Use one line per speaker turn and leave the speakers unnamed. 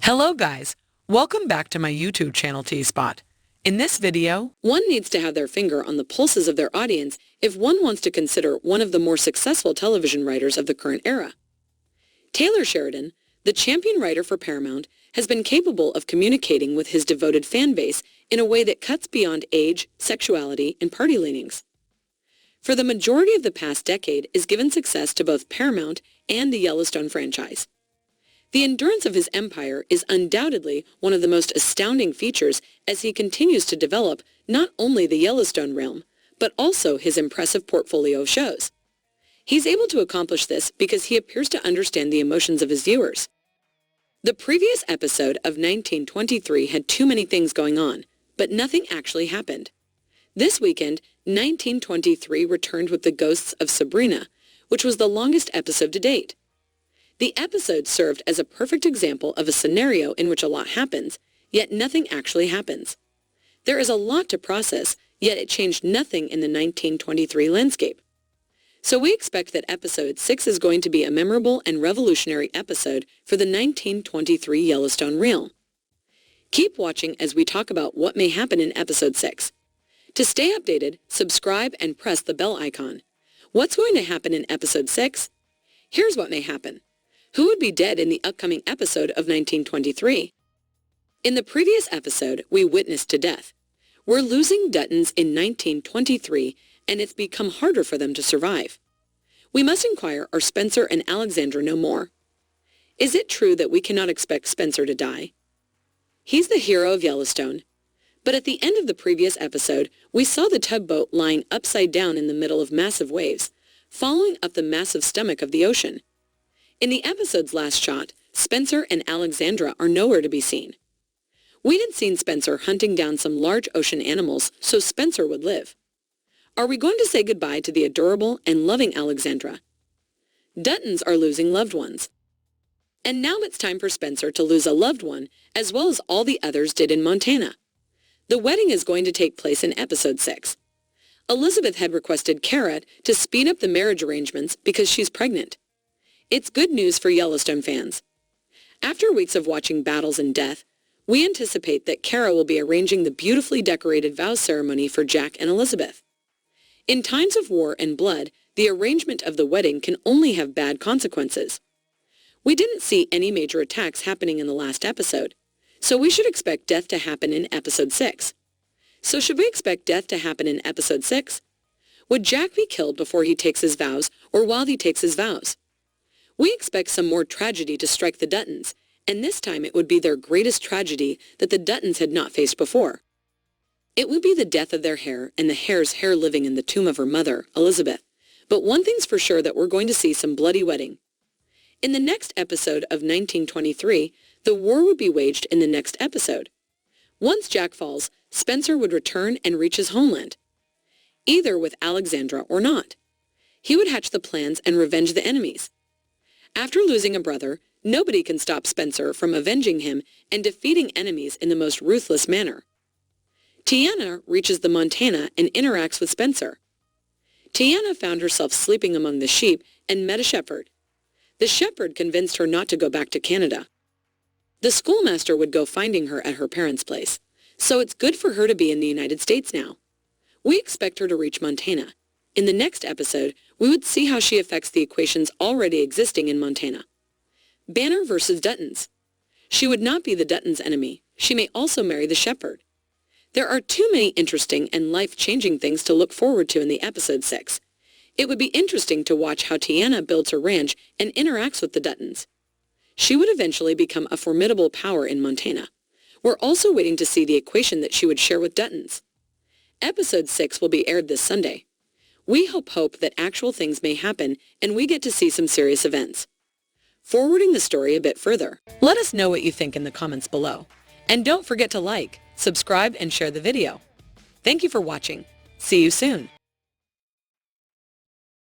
Hello guys, welcome back to my YouTube channel T-Spot. In this video, one needs to have their finger on the pulses of their audience if one wants to consider one of the more successful television writers of the current era. Taylor Sheridan, the champion writer for Paramount, has been capable of communicating with his devoted fan base in a way that cuts beyond age, sexuality, and party leanings. For the majority of the past decade is given success to both Paramount and the Yellowstone franchise. The endurance of his empire is undoubtedly one of the most astounding features as he continues to develop not only the Yellowstone realm, but also his impressive portfolio of shows. He's able to accomplish this because he appears to understand the emotions of his viewers. The previous episode of 1923 had too many things going on, but nothing actually happened. This weekend, 1923 returned with the ghosts of Sabrina, which was the longest episode to date. The episode served as a perfect example of a scenario in which a lot happens, yet nothing actually happens. There is a lot to process, yet it changed nothing in the 1923 landscape. So we expect that episode 6 is going to be a memorable and revolutionary episode for the 1923 Yellowstone reel. Keep watching as we talk about what may happen in episode 6. To stay updated, subscribe and press the bell icon. What's going to happen in episode 6? Here's what may happen. Who would be dead in the upcoming episode of 1923? In the previous episode, we witnessed to death. We're losing Duttons in 1923, and it's become harder for them to survive. We must inquire, are Spencer and Alexandra no more? Is it true that we cannot expect Spencer to die? He's the hero of Yellowstone. But at the end of the previous episode, we saw the tugboat lying upside down in the middle of massive waves, following up the massive stomach of the ocean. In the episode's last shot, Spencer and Alexandra are nowhere to be seen. We'd seen Spencer hunting down some large ocean animals so Spencer would live. Are we going to say goodbye to the adorable and loving Alexandra? Duttons are losing loved ones. And now it's time for Spencer to lose a loved one, as well as all the others did in Montana. The wedding is going to take place in episode 6. Elizabeth had requested Kara to speed up the marriage arrangements because she's pregnant. It's good news for Yellowstone fans. After weeks of watching battles and death, we anticipate that Kara will be arranging the beautifully decorated vows ceremony for Jack and Elizabeth. In times of war and blood, the arrangement of the wedding can only have bad consequences. We didn't see any major attacks happening in the last episode, so we should expect death to happen in episode 6. So should we expect death to happen in episode 6? Would Jack be killed before he takes his vows or while he takes his vows? We expect some more tragedy to strike the Duttons, and this time it would be their greatest tragedy that the Duttons had not faced before. It would be the death of their hair and the hare's hair living in the tomb of her mother, Elizabeth. But one thing's for sure, that we're going to see some bloody wedding. In the next episode of 1923, the war would be waged in the next episode. Once Jack falls, Spencer would return and reach his homeland, either with Alexandra or not. He would hatch the plans and revenge the enemies. After losing a brother, nobody can stop Spencer from avenging him and defeating enemies in the most ruthless manner. Tiana reaches the Montana and interacts with Spencer. Tiana found herself sleeping among the sheep and met a shepherd. The shepherd convinced her not to go back to Canada. The schoolmaster would go finding her at her parents' place, so it's good for her to be in the United States now. We expect her to reach Montana. In the next episode, we would see how she affects the equations already existing in Montana. Banner versus Duttons. She would not be the Duttons' enemy. She may also marry the shepherd. There are too many interesting and life-changing things to look forward to in the episode 6. It would be interesting to watch how Tiana builds her ranch and interacts with the Duttons. She would eventually become a formidable power in Montana. We're also waiting to see the equation that she would share with Duttons. Episode 6 will be aired this Sunday. We hope that actual things may happen and we get to see some serious events. Forwarding the story a bit further, let us know what you think in the comments below. And don't forget to like, subscribe, and share the video. Thank you for watching. See you soon.